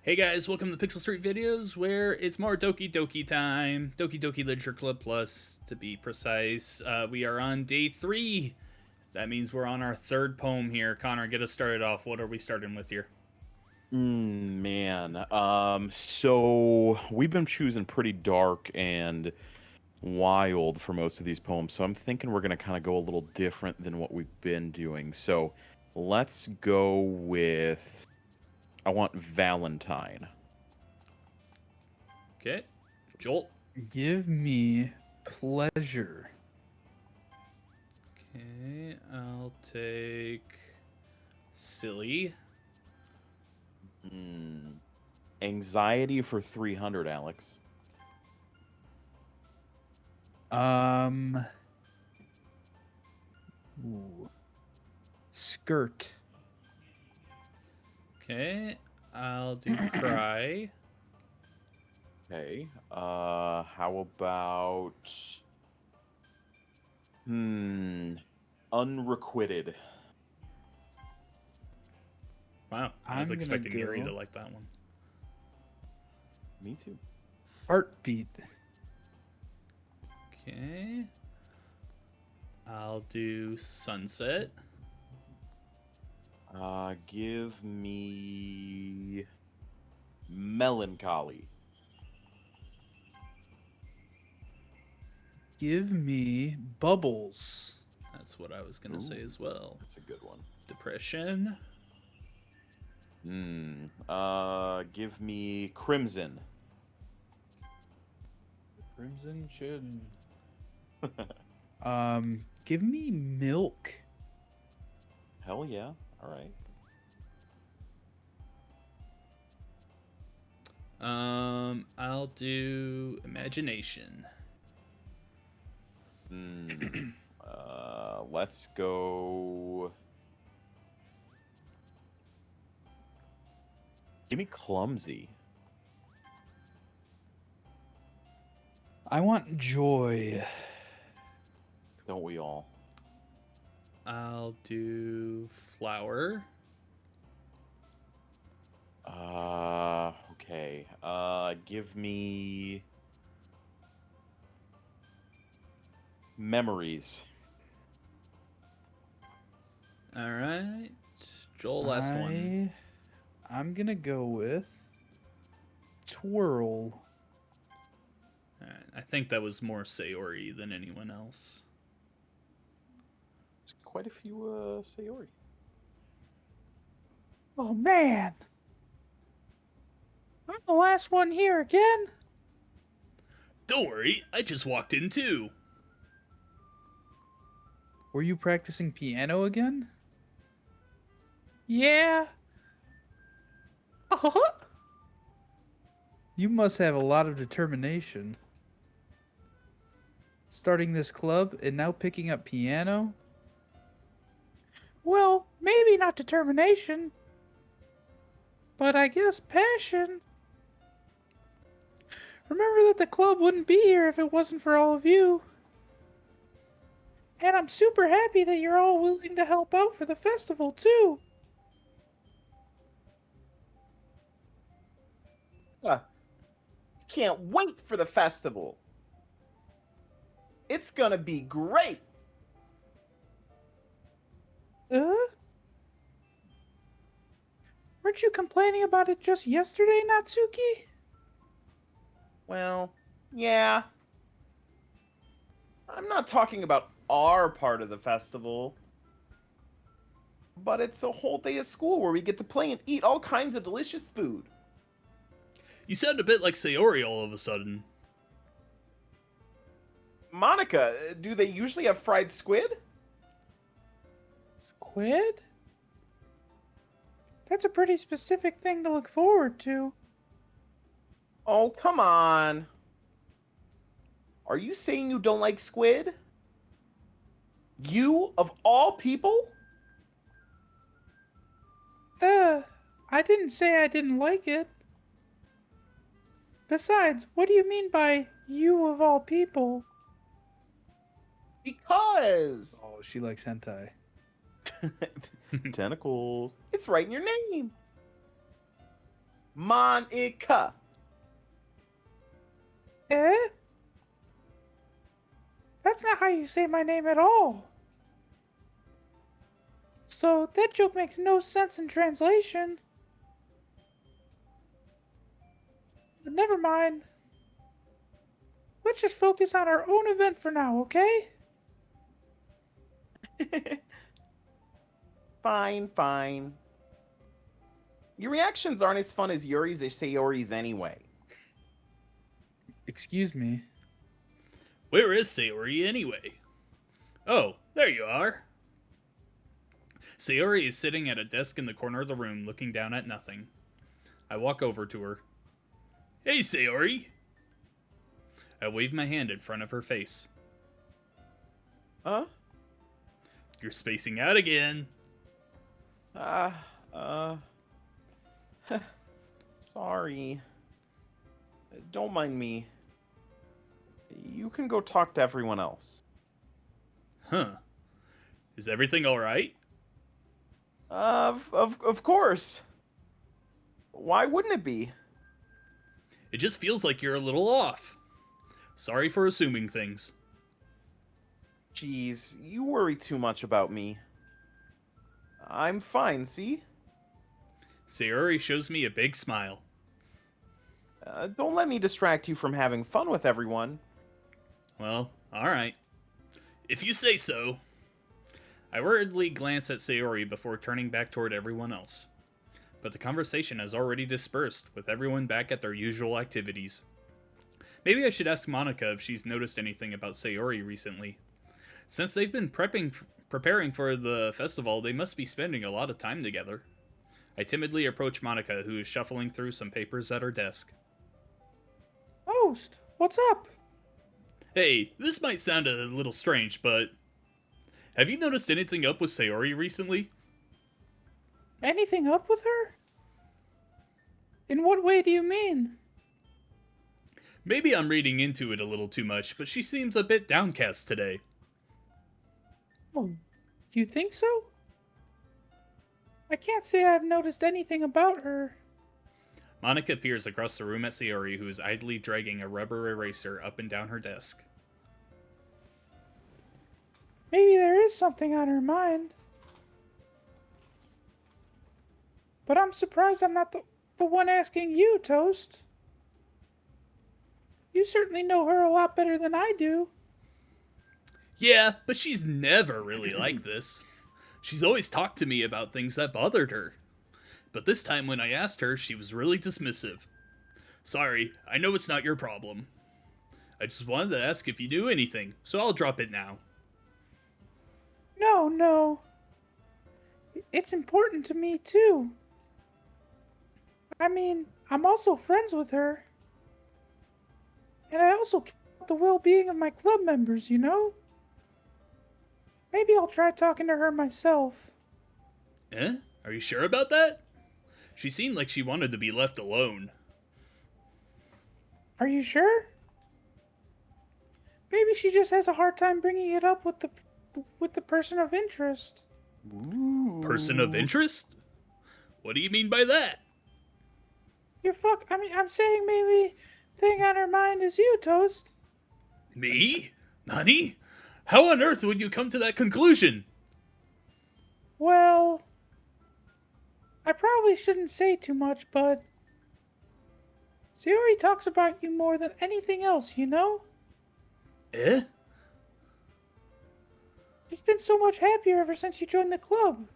Hey guys, welcome to the Pixel Street videos, where it's more Doki Doki time. Doki Doki Literature Club Plus, to be precise. We are on day 3. That means we're on our third poem here. Connor, get us started off. What are we starting with here? Man. So we've been choosing pretty dark and wild for most of these poems, so I'm thinking we're gonna kind of go a little different than what we've been doing. So let's go with I want Valentine. Okay. Jolt. Give me pleasure. Okay, I'll take Silly. Anxiety for 300, Alex. Um. Ooh. Skirt. Okay, I'll do Cry. Okay. How about Unrequited. Wow, I was I'm gonna expecting Yuri go- to like that one. Me too. Heartbeat. Okay. I'll do Sunset. Give me Melancholy. Give me bubbles. That's what I was gonna say Ooh. as well. That's a good one. Depression. Give me Crimson. Crimson should. Give me milk. Hell yeah. All right. I'll do Imagination. Let's go. Give me Clumsy. I want joy. Don't we all? I'll do Flower. Okay. Give me Memories. All right, Joel, last one. I'm gonna go with twirl. All right, I think that was more Sayori than anyone else. There's quite a few Sayori. Oh man, I'm the last one here again. Don't worry, I just walked in too. Were you practicing piano again? Yeah. You must have a lot of determination. Starting this club and now picking up piano? Well, maybe not determination, but I guess passion. Remember that the club wouldn't be here if it wasn't for all of you. And I'm super happy that you're all willing to help out for the festival, too. Can't wait for the festival. It's gonna be great. Weren't you complaining about it just yesterday, Natsuki? Well, yeah. I'm not talking about our part of the festival, but it's a whole day of school where we get to play and eat all kinds of delicious food. You sound a bit like Sayori all of a sudden. Monica, do they usually have fried squid? Squid? That's a pretty specific thing to look forward to. Oh, come on. Are you saying you don't like squid? You, of all people? I didn't say I didn't like it. Besides, what do you mean by you of all people? Because Oh, she likes hentai. tentacles. It's right in your name. Monica. Eh? That's not how you say my name at all. So that joke makes no sense in translation. But never mind. Let's just focus on our own event for now, okay? Fine, fine. Your reactions aren't as fun as Yuri's or Sayori's anyway. Excuse me. Where is Sayori anyway? Oh, there you are. Sayori is sitting at a desk in the corner of the room looking down at nothing. I walk over to her. Hey, Sayori! I wave my hand in front of her face. Huh? You're spacing out again. Sorry. Don't mind me. You can go talk to everyone else. Huh. Is everything alright? Of course. Why wouldn't it be? It just feels like you're a little off. Sorry for assuming things. Jeez, you worry too much about me. I'm fine, see? Sayori shows me a big smile. Don't let me distract you from having fun with everyone. Well, alright. If you say so. I worriedly glance at Sayori before turning back toward everyone else. But the conversation has already dispersed, with everyone back at their usual activities. Maybe I should ask Monica if she's noticed anything about Sayori recently. Since they've been preparing for the festival, they must be spending a lot of time together. I timidly approach Monica, who is shuffling through some papers at her desk. Host, what's up? Hey, this might sound a little strange, but have you noticed anything up with Sayori recently? Anything up with her? In what way do you mean? Maybe I'm reading into it a little too much, but she seems a bit downcast today. Oh, do you think so? I can't say I've noticed anything about her. Monica peers across the room at Sayori, who is idly dragging a rubber eraser up and down her desk. Maybe there is something on her mind. But I'm surprised I'm not the one asking you, Toast. You certainly know her a lot better than I do. Yeah, but she's never really like this. She's always talked to me about things that bothered her. But this time when I asked her, she was really dismissive. Sorry, I know it's not your problem. I just wanted to ask if you knew anything, so I'll drop it now. No. It's important to me, too. I mean, I'm also friends with her. And I also care about the well-being of my club members, you know? Maybe I'll try talking to her myself. Eh? Are you sure about that? She seemed like she wanted to be left alone. Are you sure? Maybe she just has a hard time bringing it up with the person of interest. Ooh. Person of interest? What do you mean by that? I'm saying maybe thing on her mind is you, Toast. Me? Nani? How on earth would you come to that conclusion? Well, I probably shouldn't say too much, but Sayori talks about you more than anything else, you know? Eh? She's been so much happier ever since you joined the club.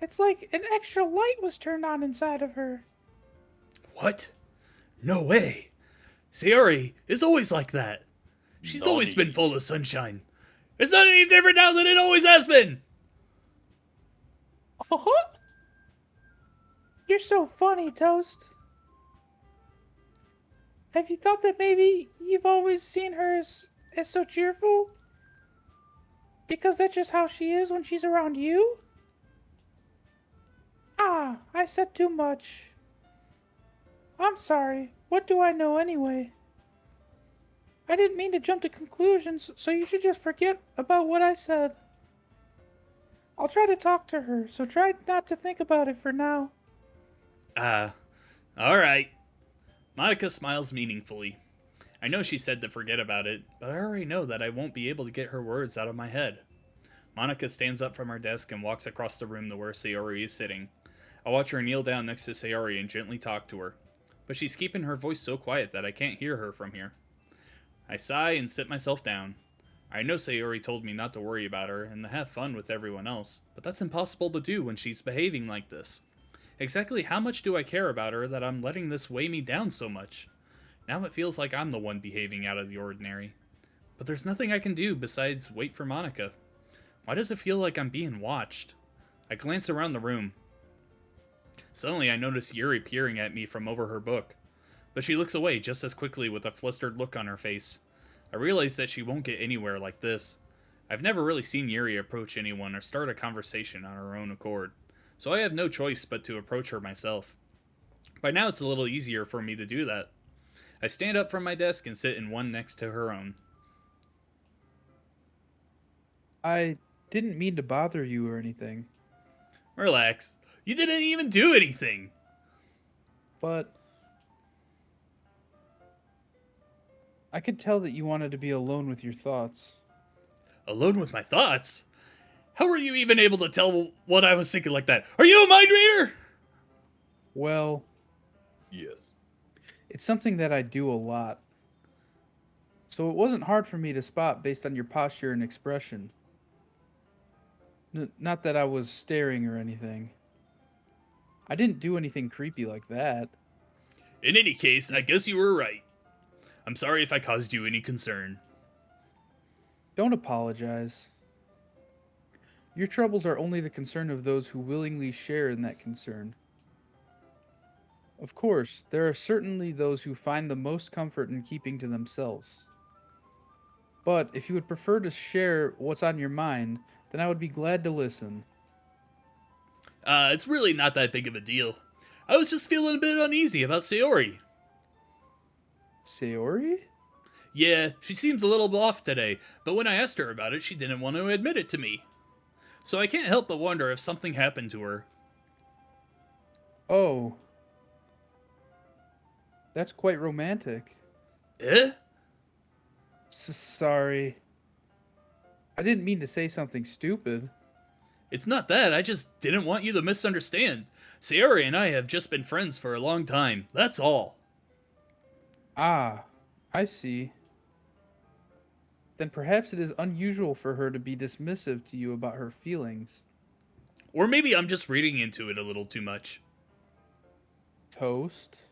It's like an extra light was turned on inside of her. What? No way. Sayori is always like that. She's always been full of sunshine. It's not any different now than it always has been. Uh-huh. You're so funny, Toast. Have you thought that maybe you've always seen her as so cheerful? Because that's just how she is when she's around you? Ah, I said too much. I'm sorry. What do I know anyway? I didn't mean to jump to conclusions, so you should just forget about what I said. I'll try to talk to her, so try not to think about it for now. Ah, alright. Monica smiles meaningfully. I know she said to forget about it, but I already know that I won't be able to get her words out of my head. Monica stands up from her desk and walks across the room to where Sayori is sitting. I watch her kneel down next to Sayori and gently talk to her, but she's keeping her voice so quiet that I can't hear her from here. I sigh and sit myself down. I know Sayori told me not to worry about her and to have fun with everyone else, but that's impossible to do when she's behaving like this. Exactly how much do I care about her that I'm letting this weigh me down so much? Now it feels like I'm the one behaving out of the ordinary. But there's nothing I can do besides wait for Monica. Why does it feel like I'm being watched? I glance around the room. Suddenly I notice Yuri peering at me from over her book, but she looks away just as quickly with a flustered look on her face. I realize that she won't get anywhere like this. I've never really seen Yuri approach anyone or start a conversation on her own accord, so I have no choice but to approach her myself. By now it's a little easier for me to do that. I stand up from my desk and sit in one next to her own. I didn't mean to bother you or anything, Relax. You didn't even do anything. but I could tell that you wanted to be alone with your thoughts. Alone with my thoughts? How were you even able to tell what I was thinking like that? Are you a mind reader? Well, Yes. it's something that I do a lot. So it wasn't hard for me to spot based on your posture and expression. Not that I was staring or anything. I didn't do anything creepy like that. In any case, I guess you were right. I'm sorry if I caused you any concern. Don't apologize. Your troubles are only the concern of those who willingly share in that concern. Of course, there are certainly those who find the most comfort in keeping to themselves. But if you would prefer to share what's on your mind, then I would be glad to listen. It's really not that big of a deal. I was just feeling a bit uneasy about Sayori. Sayori? Yeah, she seems a little off today, but when I asked her about it, she didn't want to admit it to me. So I can't help but wonder if something happened to her. Oh. That's quite romantic. Eh? Sorry. I didn't mean to say something stupid. It's not that, I just didn't want you to misunderstand. Sayori and I have just been friends for a long time, that's all. Ah, I see. Then perhaps it is unusual for her to be dismissive to you about her feelings. Or maybe I'm just reading into it a little too much. Toast.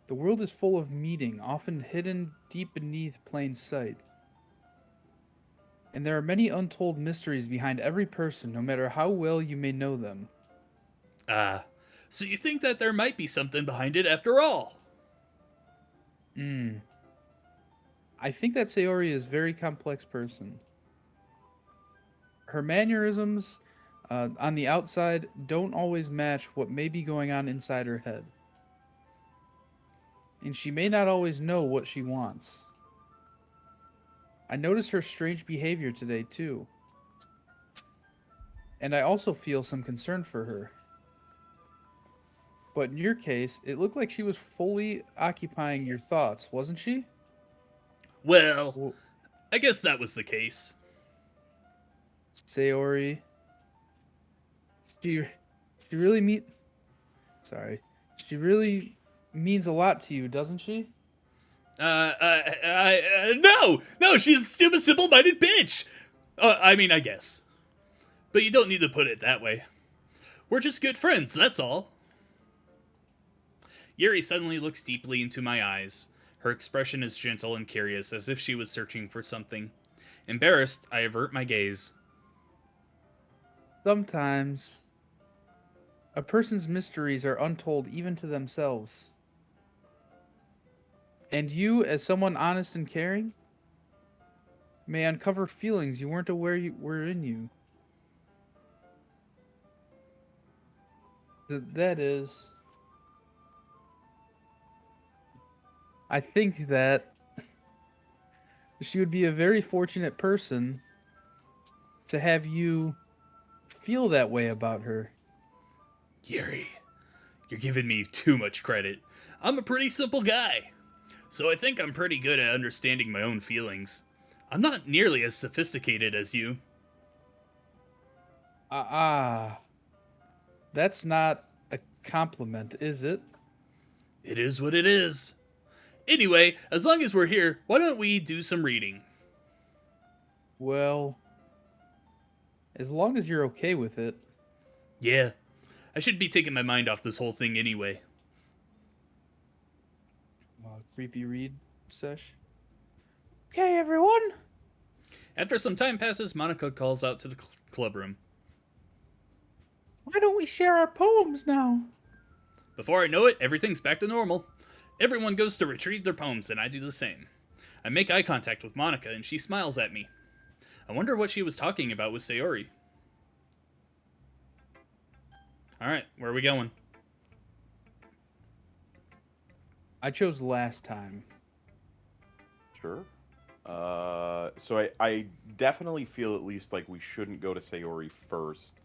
The world is full of meaning, often hidden deep beneath plain sight. And there are many untold mysteries behind every person, no matter how well you may know them. Ah, so you think that there might be something behind it after all? I think that Sayori is a very complex person. Her mannerisms on the outside don't always match what may be going on inside her head. And she may not always know what she wants. I notice her strange behavior today, too. And I also feel some concern for her. But in your case, it looked like she was fully occupying your thoughts, wasn't she? Well, I guess that was the case. Sayori. She really mean. Sorry. She really means a lot to you, doesn't she? No, she's a stupid, simple-minded bitch. I guess. But you don't need to put it that way. We're just good friends, that's all. Yuri suddenly looks deeply into my eyes. Her expression is gentle and curious, as if she was searching for something. Embarrassed, I avert my gaze. Sometimes. A person's mysteries are untold even to themselves. And you, as someone honest and caring, may uncover feelings you weren't aware were in you. That is... I think that she would be a very fortunate person to have you feel that way about her. Yuri, You're giving me too much credit. I'm a pretty simple guy. So I think I'm pretty good at understanding my own feelings. I'm not nearly as sophisticated as you. That's not a compliment, is it? It is what it is. Anyway, as long as we're here, why don't we do some reading? Well, as long as you're okay with it. Yeah, I should be taking my mind off this whole thing anyway. Creepy read sesh. Okay, everyone. After some time passes, Monica calls out to the club room. Why don't we share our poems now? Before I know it, everything's back to normal. Everyone goes to retrieve their poems, and I do the same. I make eye contact with Monica, and she smiles at me. I wonder what she was talking about with Sayori. Alright, where are we going? I chose last time. Sure. So I definitely feel at least like we shouldn't go to Sayori first,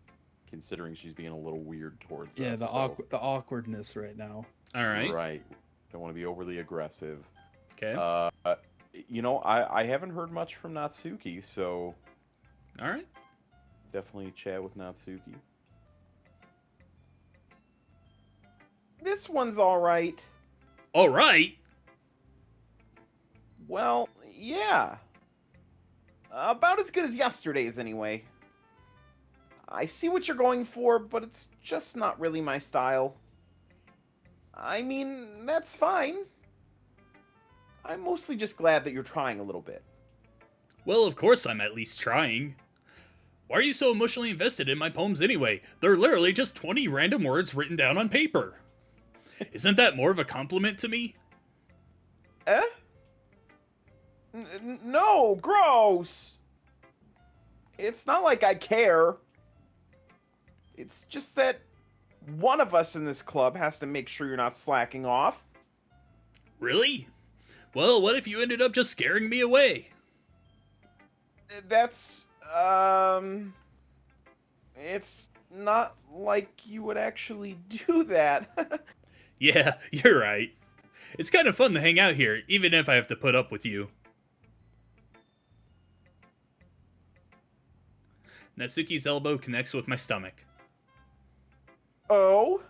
considering she's being a little weird towards Yeah, us. the awkwardness right now. Alright. Right. Don't want to be overly aggressive. Okay. I haven't heard much from Natsuki, so Alright. definitely chat with Natsuki. This one's alright. Alright! Well, yeah. About as good as yesterday's, anyway. I see what you're going for, but it's just not really my style. I mean, that's fine. I'm mostly just glad that you're trying a little bit. Well, of course I'm at least trying. Why are you so emotionally invested in my poems anyway? They're literally just 20 random words written down on paper. Isn't that more of a compliment to me? Eh? No, gross! It's not like I care. It's just that one of us in this club has to make sure you're not slacking off. Really? Well, what if you ended up just scaring me away? That's, it's not like you would actually do that. Yeah, you're right. It's kind of fun to hang out here, even if I have to put up with you. Natsuki's elbow connects with my stomach. Oh?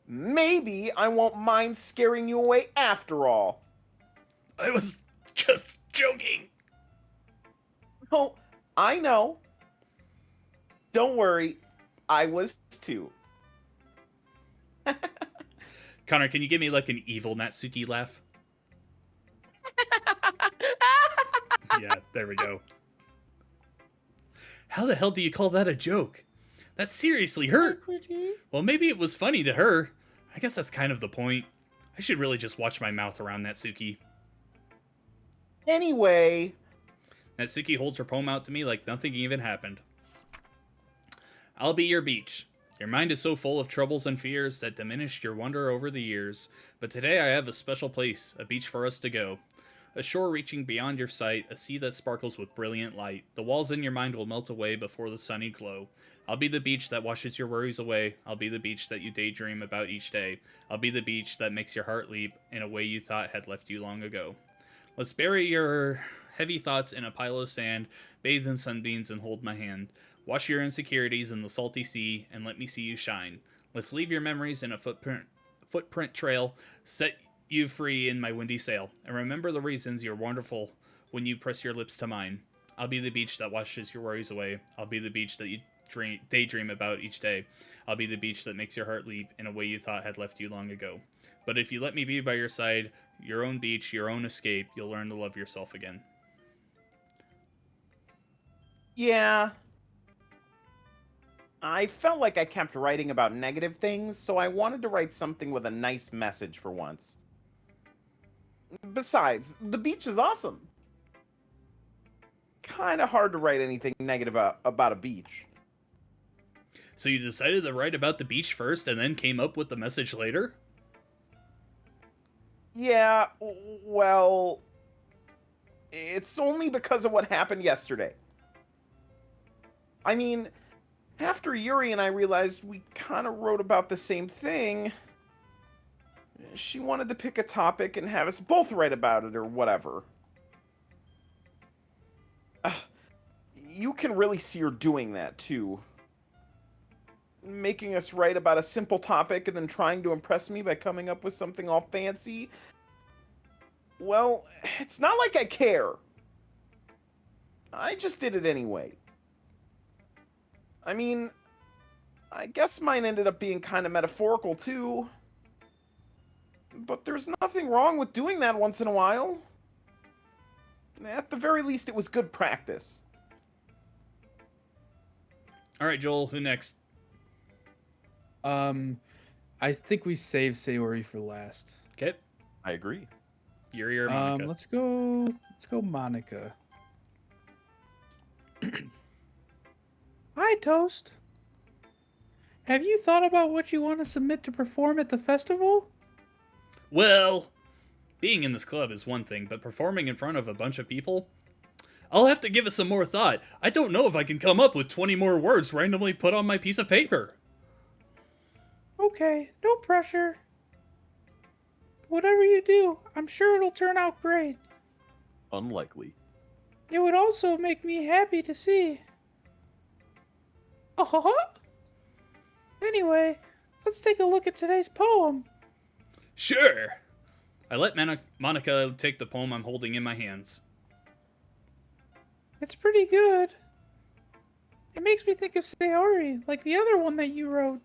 Maybe I won't mind scaring you away after all. I was just joking. Oh, I know. Don't worry, I was too. Connor, can you give me like an evil Natsuki laugh? Yeah, there we go. How the hell do you call that a joke? That seriously hurt. Well, maybe it was funny to her. I guess that's kind of the point. I should really just watch my mouth around Natsuki. Anyway, Natsuki holds her poem out to me like nothing even happened. I'll be your beach. Your mind is so full of troubles and fears that diminished your wonder over the years. But today I have a special place, a beach for us to go. A shore reaching beyond your sight, a sea that sparkles with brilliant light. The walls in your mind will melt away before the sunny glow. I'll be the beach that washes your worries away. I'll be the beach that you daydream about each day. I'll be the beach that makes your heart leap in a way you thought had left you long ago. Let's bury your heavy thoughts in a pile of sand, bathe in sunbeams and hold my hand. Wash your insecurities in the salty sea and let me see you shine. Let's leave your memories in a footprint trail, set you free in my windy sail, and remember the reasons you're wonderful when you press your lips to mine. I'll be the beach that washes your worries away. I'll be the beach that you daydream about each day. I'll be the beach that makes your heart leap in a way you thought had left you long ago. But if you let me be by your side, your own beach, your own escape, you'll learn to love yourself again. yeah. I felt like I kept writing about negative things, so I wanted to write something with a nice message for once. Besides, the beach is awesome. Kinda hard to write anything negative about a beach. So you decided to write about the beach first and then came up with the message later? Yeah, well, it's only because of what happened yesterday. I mean, after Yuri and I realized we kind of wrote about the same thing, she wanted to pick a topic and have us both write about it or whatever. You can really see her doing that, too. Making us write about a simple topic and then trying to impress me by coming up with something all fancy. Well, it's not like I care. I just did it anyway. I mean, I guess mine ended up being kind of metaphorical, too. But there's nothing wrong with doing that once in a while. At the very least, it was good practice. All right, Joel, who next? I think we save Sayori for last. Okay. I agree. Yuri or Monica? Let's go Monica. Hi, Toast. Have you thought about what you want to submit to perform at the festival? Well, being in this club is one thing, but performing in front of a bunch of people? I'll have to give it some more thought. I don't know if I can come up with 20 more words randomly put on my piece of paper. Okay, no pressure. Whatever you do, I'm sure it'll turn out great. Unlikely. It would also make me happy to see. Anyway, let's take a look at today's poem. Sure. I let Monica take the poem I'm holding in my hands. It's pretty good. It makes me think of Sayori, like the other one that you wrote.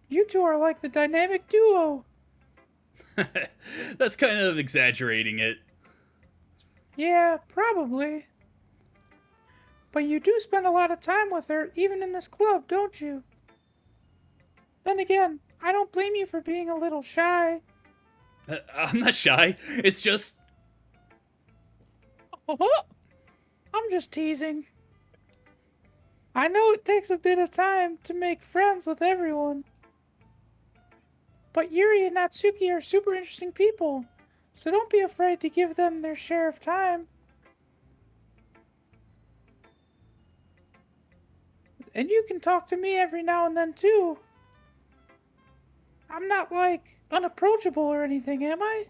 You two are like the dynamic duo. That's kind of exaggerating it. Yeah, probably. But you do spend a lot of time with her, even in this club, don't you? Then again, I don't blame you for being a little shy. I'm not shy. It's just... I'm just teasing. I know it takes a bit of time to make friends with everyone. But Yuri and Natsuki are super interesting people, so don't be afraid to give them their share of time. And you can talk to me every now and then too. I'm not, like, unapproachable or anything, am I?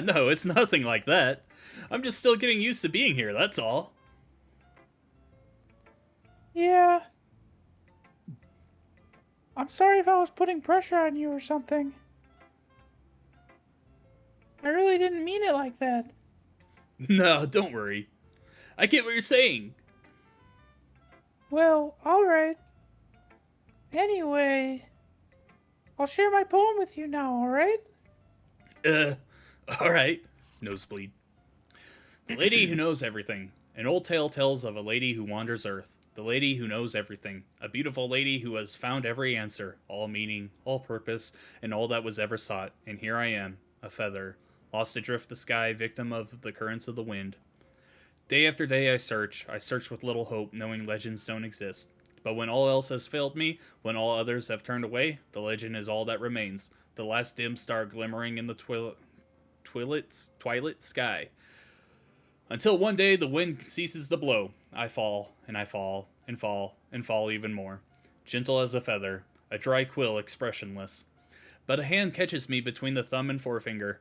No, it's nothing like that. I'm just still getting used to being here, that's all. Yeah. I'm sorry if I was putting pressure on you or something. I really didn't mean it like that. No, don't worry. I get what you're saying. Well, alright. Anyway, I'll share my poem with you now, alright? Alright. Nosebleed. The Lady Who Knows Everything. An old tale tells of a lady who wanders Earth. The lady who knows everything. A beautiful lady who has found every answer, all meaning, all purpose, and all that was ever sought. And here I am, a feather, lost adrift the sky, victim of the currents of the wind. Day after day I search with little hope, knowing legends don't exist. But when all else has failed me, when all others have turned away, the legend is all that remains. The last dim star glimmering in the twilight sky. Until one day the wind ceases to blow. I fall, and I fall, and fall, and fall even more. Gentle as a feather, a dry quill expressionless. But a hand catches me between the thumb and forefinger.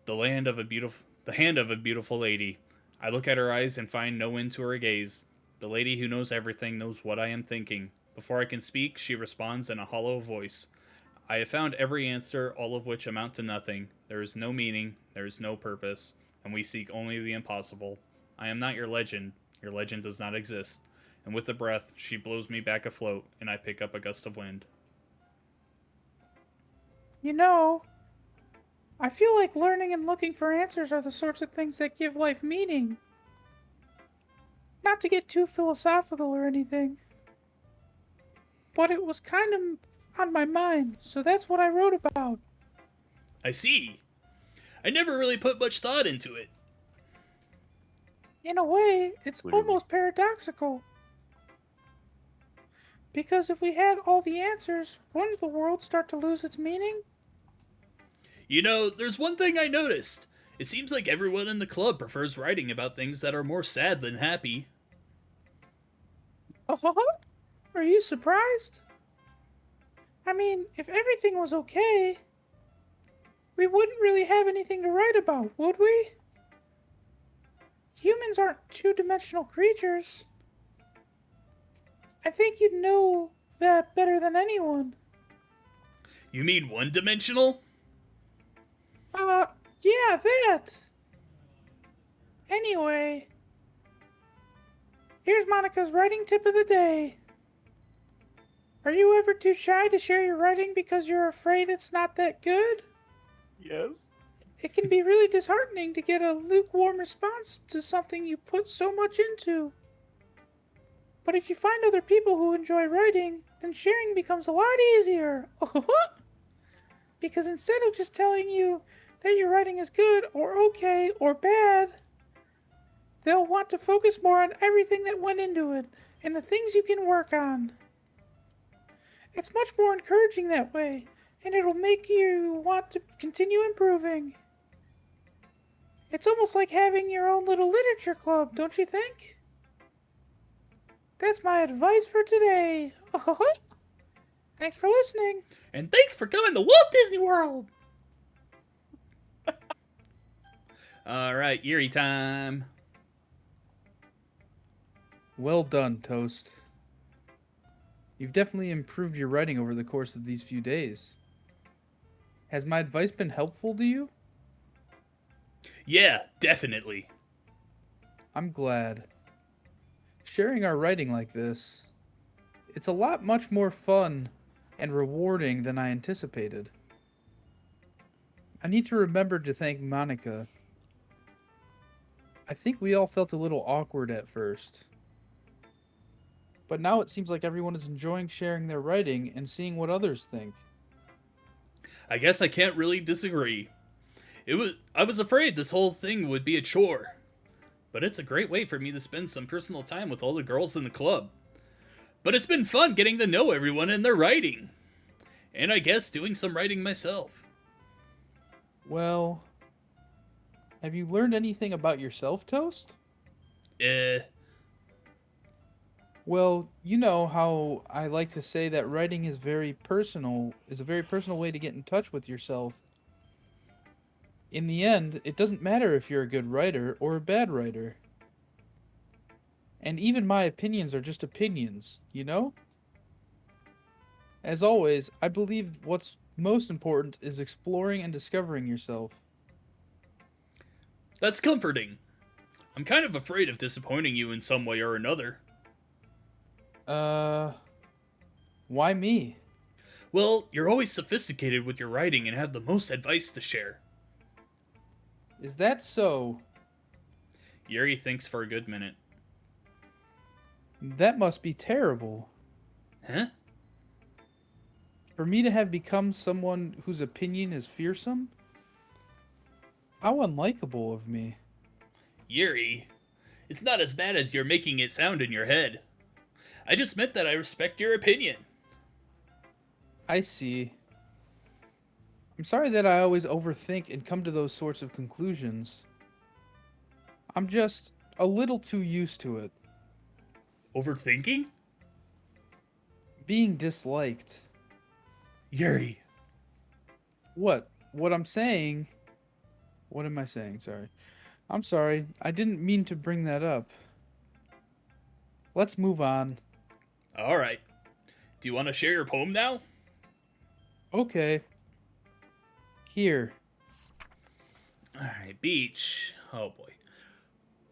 The hand of a beautiful lady. I look at her eyes and find no end to her gaze. The lady who knows everything knows what I am thinking. Before I can speak, she responds in a hollow voice. I have found every answer, all of which amount to nothing. There is no meaning, there is no purpose, and we seek only the impossible. I am not your legend does not exist. And with a breath, she blows me back afloat, and I pick up a gust of wind. You know, I feel like learning and looking for answers are the sorts of things that give life meaning. Not to get too philosophical or anything, but it was kind of on my mind, so that's what I wrote about. I see. I never really put much thought into it. In a way, it's Clearly. almost paradoxical. Because if we had all the answers, wouldn't the world start to lose its meaning? You know, there's one thing I noticed. It seems like everyone in the club prefers writing about things that are more sad than happy. Oh, are you surprised? I mean, if everything was okay, we wouldn't really have anything to write about, would we? Humans aren't two-dimensional creatures. I think you'd know that better than anyone. You mean one-dimensional? Uh, yeah, that. Anyway, here's Monica's writing tip of the day. Are you ever too shy to share your writing because you're afraid it's not that good? Yes. It can be really disheartening to get a lukewarm response to something you put so much into. But if you find other people who enjoy writing, then sharing becomes a lot easier. Because instead of just telling you that your writing is good or okay or bad, they'll want to focus more on everything that went into it and the things you can work on. It's much more encouraging that way, and it'll make you want to continue improving. It's almost like having your own little literature club, don't you think? That's my advice for today. Thanks for listening. And thanks for coming to Walt Disney World! Alright, Yuri time. Well done, Toast. You've definitely improved your writing over the course of these few days. Has my advice been helpful to you? Yeah, definitely. I'm glad. Sharing our writing like this, it's a lot much more fun and rewarding than I anticipated. I need to remember to thank Monica. I think we all felt a little awkward at first. But now it seems like everyone is enjoying sharing their writing and seeing what others think. I guess I can't really disagree. I was afraid this whole thing would be a chore. But it's a great way for me to spend some personal time with all the girls in the club. But it's been fun getting to know everyone and their writing. And I guess doing some writing myself. Well, have you learned anything about yourself, Toast? Well, you know how I like to say that writing is a very personal way to get in touch with yourself. In the end, it doesn't matter if you're a good writer or a bad writer. And even my opinions are just opinions, you know? As always, I believe what's most important is exploring and discovering yourself. That's comforting. I'm kind of afraid of disappointing you in some way or another. Why me? Well, you're always sophisticated with your writing and have the most advice to share. Is that so? Yuri thinks for a good minute. That must be terrible. Huh? For me to have become someone whose opinion is fearsome? How unlikable of me. Yuri, it's not as bad as you're making it sound in your head. I just meant that I respect your opinion. I see. I'm sorry that I always overthink and come to those sorts of conclusions. I'm just a little too used to it. Overthinking? Being disliked. Yuri. What? What I'm saying... What am I saying? Sorry. I'm sorry. I didn't mean to bring that up. Let's move on. Alright. Do you want to share your poem now? Okay. Here. Alright, beach. Oh boy.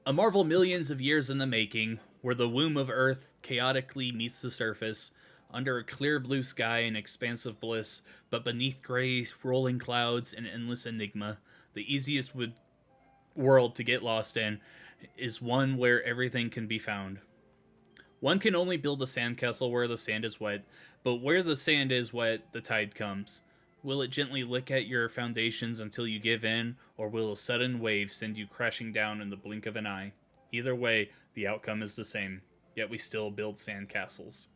A marvel millions of years in the making, where the womb of Earth chaotically meets the surface, under a clear blue sky and expansive bliss, but beneath gray rolling clouds and endless enigma, the easiest world to get lost in is one where everything can be found. One can only build a sandcastle where the sand is wet, but where the sand is wet, the tide comes. Will it gently lick at your foundations until you give in, or will a sudden wave send you crashing down in the blink of an eye? Either way, the outcome is the same, yet we still build sandcastles.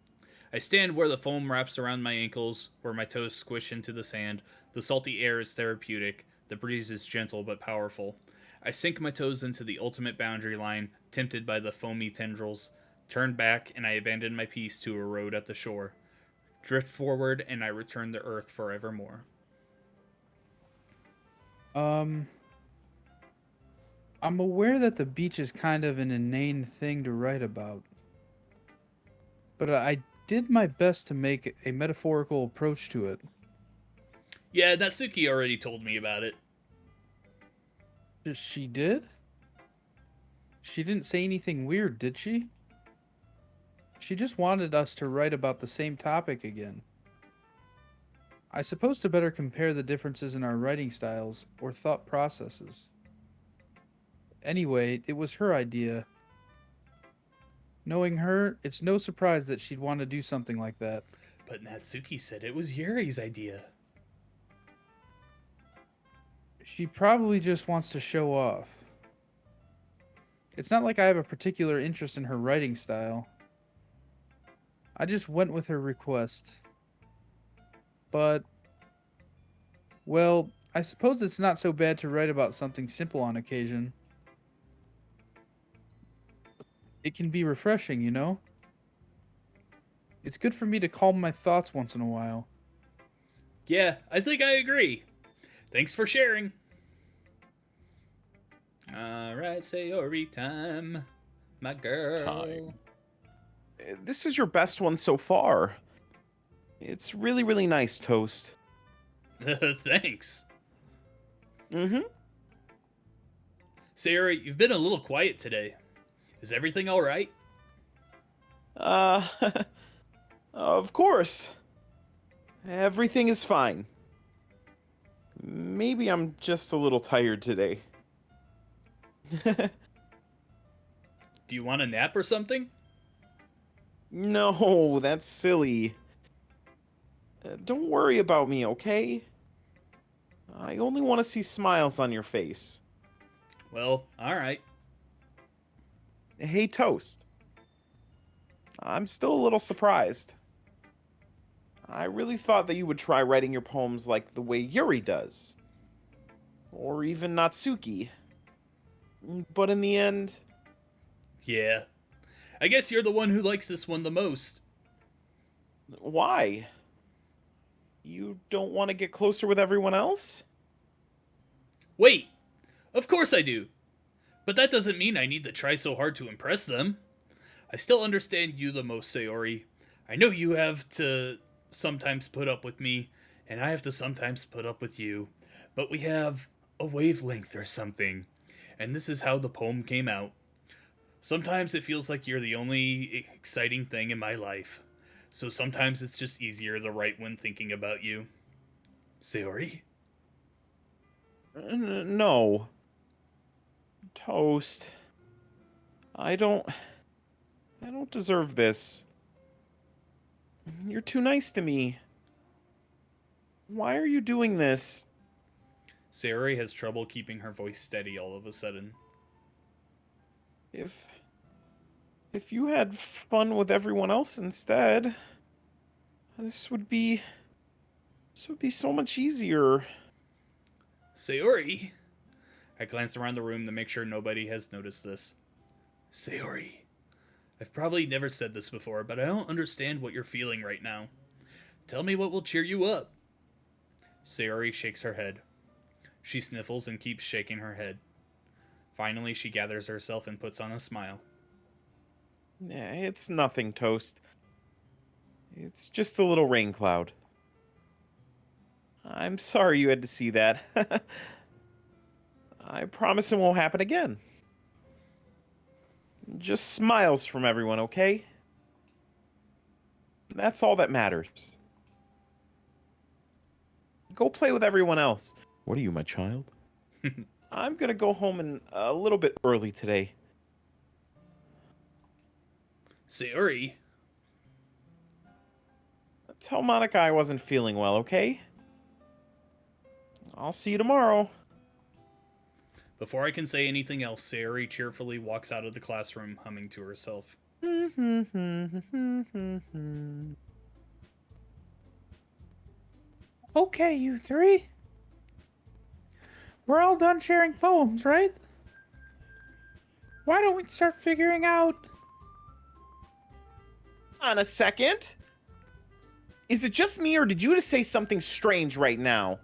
I stand where the foam wraps around my ankles, where my toes squish into the sand. The salty air is therapeutic, the breeze is gentle but powerful. I sink my toes into the ultimate boundary line, tempted by the foamy tendrils. Turn back, and I abandon my piece to a road at the shore. Drift forward, and I return to Earth forevermore. I'm aware that the beach is kind of an inane thing to write about. But I did my best to make a metaphorical approach to it. Yeah, Natsuki already told me about it. She did? She didn't say anything weird, did she? She just wanted us to write about the same topic again. I suppose to better compare the differences in our writing styles or thought processes. Anyway, it was her idea. Knowing her, it's no surprise that she'd want to do something like that. But Natsuki said it was Yuri's idea. She probably just wants to show off. It's not like I have a particular interest in her writing style. I just went with her request. But, well, I suppose it's not so bad to write about something simple on occasion. It can be refreshing, you know? It's good for me to calm my thoughts once in a while. Yeah, I think I agree. Thanks for sharing. Alright, Sayori time. My girl. It's time. This is your best one so far. It's really, really nice, Toast. Thanks. Mm-hmm. Sayori, you've been a little quiet today. Is everything alright? Of course. Everything is fine. Maybe I'm just a little tired today. Do you want a nap or something? No, that's silly. Don't worry about me, okay? I only want to see smiles on your face. Well, alright. Hey, Toast. I'm still a little surprised. I really thought that you would try writing your poems like the way Yuri does. Or even Natsuki. But in the end... Yeah. I guess you're the one who likes this one the most. Why? You don't want to get closer with everyone else? Wait! Of course I do! But that doesn't mean I need to try so hard to impress them. I still understand you the most, Sayori. I know you have to sometimes put up with me, and I have to sometimes put up with you. But we have a wavelength or something. And this is how the poem came out. Sometimes it feels like you're the only exciting thing in my life. So sometimes it's just easier to write when thinking about you. Sayori? No. Toast. I don't deserve this. You're too nice to me. Why are you doing this? Sayori has trouble keeping her voice steady all of a sudden. If you had fun with everyone else instead, this would be so much easier. Sayori? I glance around the room to make sure nobody has noticed this. Sayori. I've probably never said this before, but I don't understand what you're feeling right now. Tell me what will cheer you up. Sayori shakes her head. She sniffles and keeps shaking her head. Finally, she gathers herself and puts on a smile. It's nothing, Toast. It's just a little rain cloud. I'm sorry you had to see that. I promise it won't happen again. Just smiles from everyone, okay? That's all that matters. Go play with everyone else. What are you, my child? I'm gonna go home a little bit early today. Sayori? Tell Monica I wasn't feeling well, okay? I'll see you tomorrow. Before I can say anything else, Sayori cheerfully walks out of the classroom, humming to herself. Okay, you three. We're all done sharing poems, right? Why don't we start figuring out On a second. Is it just me, or did you just say something strange right now?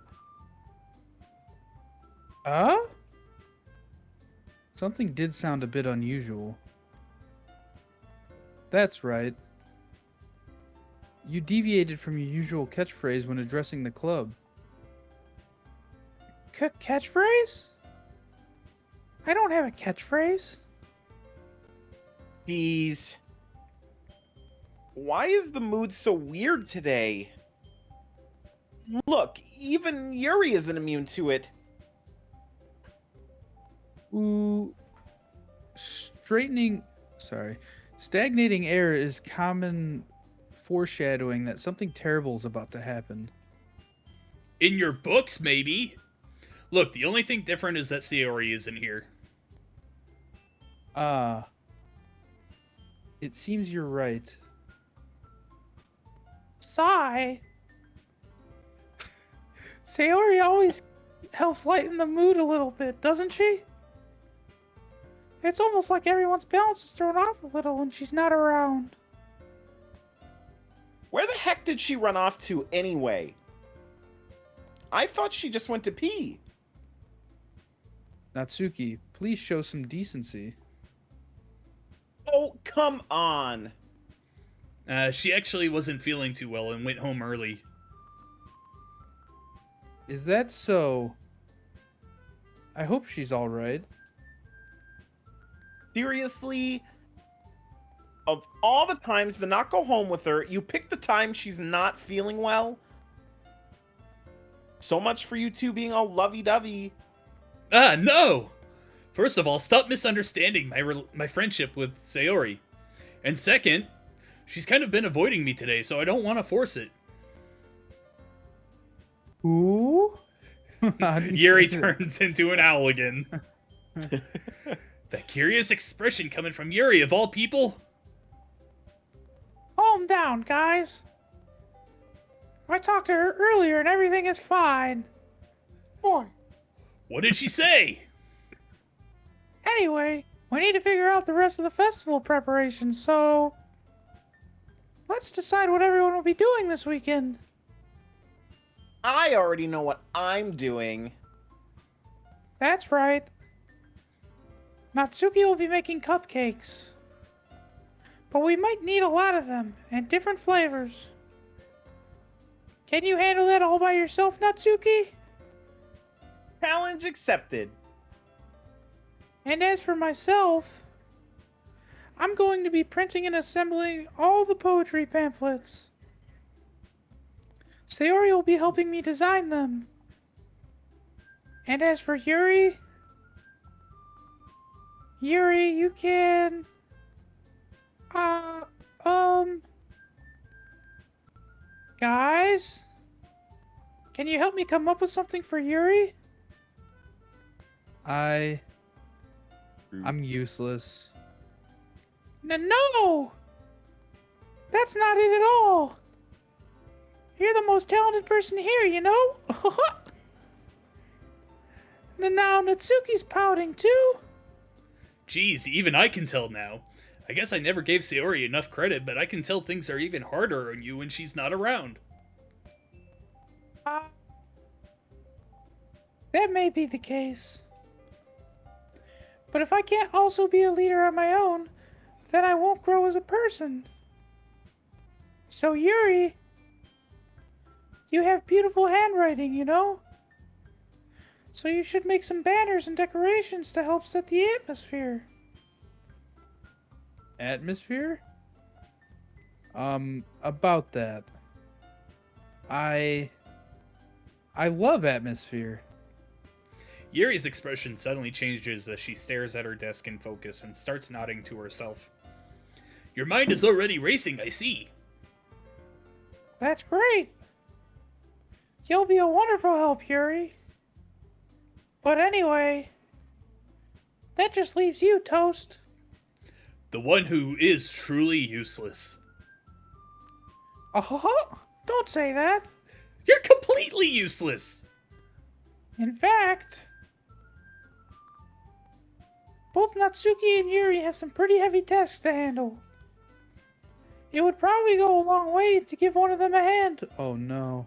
Something did sound a bit unusual. That's right. You deviated from your usual catchphrase when addressing the club. Catchphrase? I don't have a catchphrase. Jeez. Why is the mood so weird today? Look, even Yuri isn't immune to it. Ooh. Stagnating air is common foreshadowing that something terrible is about to happen. In your books, maybe. Look, the only thing different is that Sayori isn't here. It seems you're right. Sigh. Sayori always helps lighten the mood a little bit, doesn't she? It's almost like everyone's balance is thrown off a little when she's not around. Where the heck did she run off to anyway? I thought she just went to pee. Natsuki, please show some decency. Oh, come on. She actually wasn't feeling too well and went home early. Is that so? I hope she's alright. Seriously? Of all the times to not go home with her, you pick the time she's not feeling well? So much for you two being all lovey-dovey. No! First of all, stop misunderstanding my friendship with Sayori. And second, she's kind of been avoiding me today, so I don't want to force it. Ooh? Yuri turns into an owl again. That curious expression coming from Yuri, of all people. Calm down, guys. I talked to her earlier and everything is fine. Boy. What did she say? Anyway, we need to figure out the rest of the festival preparations, so let's decide what everyone will be doing this weekend. I already know what I'm doing. That's right. Natsuki will be making cupcakes. But we might need a lot of them, and different flavors. Can you handle that all by yourself, Natsuki? Challenge accepted. And as for myself, I'm going to be printing and assembling all the poetry pamphlets. Sayori will be helping me design them. And as for Yuri, you can... Guys? Can you help me come up with something for Yuri? I'm useless. No! That's not it at all! You're the most talented person here, you know? Now Natsuki's pouting too. Geez, even I can tell now. I guess I never gave Sayori enough credit, but I can tell things are even harder on you when she's not around. That may be the case. But if I can't also be a leader on my own, then I won't grow as a person. So Yuri, you have beautiful handwriting, you know? So you should make some banners and decorations to help set the atmosphere. Atmosphere? About that. I love atmosphere. Yuri's expression suddenly changes as she stares at her desk in focus and starts nodding to herself. Your mind is already racing, I see. That's great. You'll be a wonderful help, Yuri. But anyway, that just leaves you, Toast. The one who is truly useless. Don't say that. You're completely useless! In fact, both Natsuki and Yuri have some pretty heavy tasks to handle. it would probably go a long way to give one of them a hand. Oh no.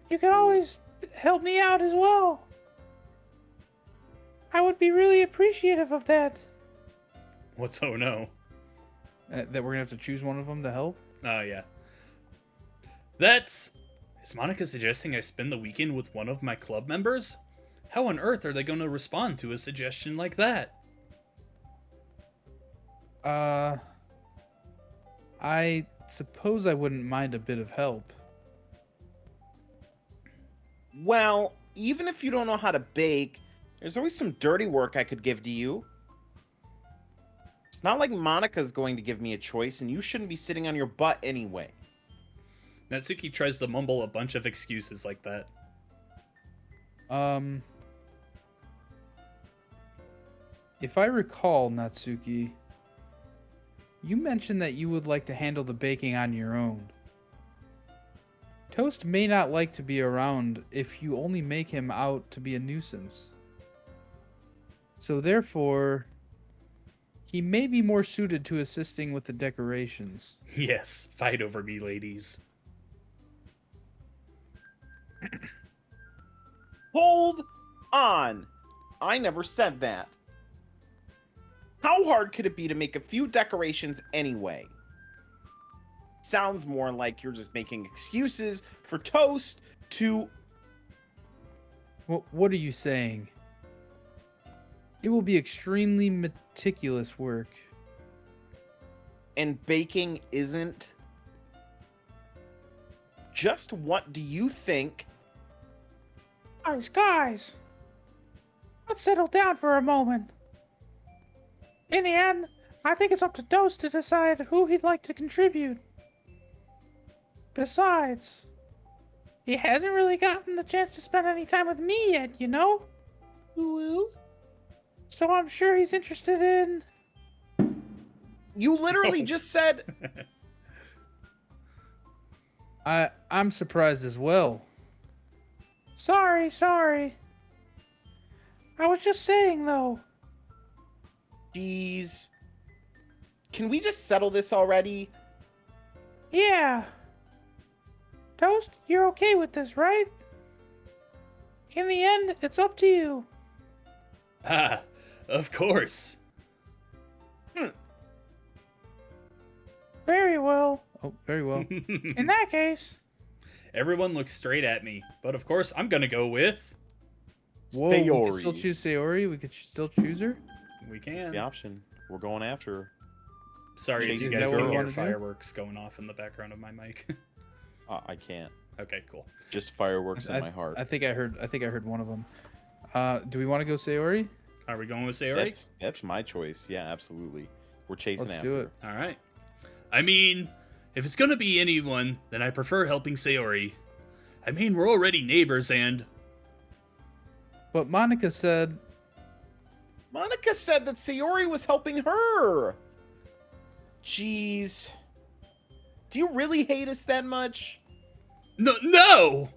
You could always help me out as well. I would be really appreciative of that. What's oh no? That we're gonna have to choose one of them to help? Oh, yeah. Is Monica suggesting I spend the weekend with one of my club members? How on earth are they going to respond to a suggestion like that? I suppose I wouldn't mind a bit of help. Well, even if you don't know how to bake, there's always some dirty work I could give to you. It's not like Monica's going to give me a choice, and you shouldn't be sitting on your butt anyway. Natsuki tries to mumble a bunch of excuses like that. If I recall, Natsuki, you mentioned that you would like to handle the baking on your own. Toast may not like to be around if you only make him out to be a nuisance. So therefore, he may be more suited to assisting with the decorations. Yes, fight over me, ladies. Hold on. I never said that. How hard could it be to make a few decorations anyway? Sounds more like you're just making excuses for Toast to... What are you saying? It will be extremely meticulous work. And baking isn't? Just what do you think? Guys, let's settle down for a moment. In the end, I think it's up to Toast to decide who he'd like to contribute. Besides, he hasn't really gotten the chance to spend any time with me yet, you know? Woo. So I'm sure he's interested in... You literally just said... I'm surprised as well. Sorry. I was just saying, though. Jeez. Can we just settle this already? Yeah. Toast, you're okay with this, right? In the end, it's up to you. Ah, of course. Very well. Oh, very well. In that case... Everyone looks straight at me, but of course I'm gonna go with... Whoa, we Sayori. could still choose Sayori? We could still choose her? We That's can. the option. We're going after her. Sorry if you Is guys that what can you hear wanna do? fireworks going off in the background of my mic. I can't. Okay, cool. Just fireworks in I- my heart. I think I heard one of them. Do we want to go Sayori? Are we going with Sayori? That's my choice. Yeah, absolutely. We're chasing Let's after do her. it. All right. I mean, if it's gonna be anyone, then I prefer helping Sayori. I mean, we're already neighbors, and But Monica said, Monica said that Sayori was helping her. Jeez. Do you really hate us that much? no.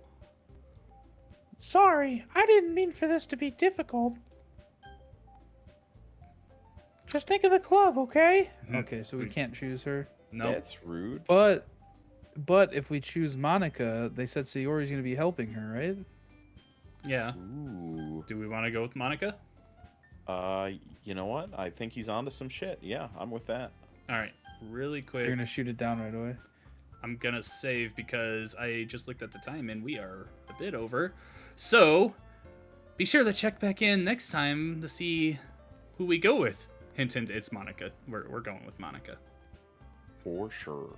Sorry, I didn't mean for this to be difficult. Just think of the club, okay? okay, so we can't choose her. No. That's rude. But if we choose Monica, they said Sayori's going to be helping her, right? Yeah. Ooh. Do we want to go with Monica? You know what? I think he's onto some shit. Yeah, I'm with that. All right. Really You're quick. going to shoot it down right away. I'm gonna save because I just looked at the time and we are a bit over. So, be sure to check back in next time to see who we go with. Hint, hint, it's Monica. We're going with Monica. For sure.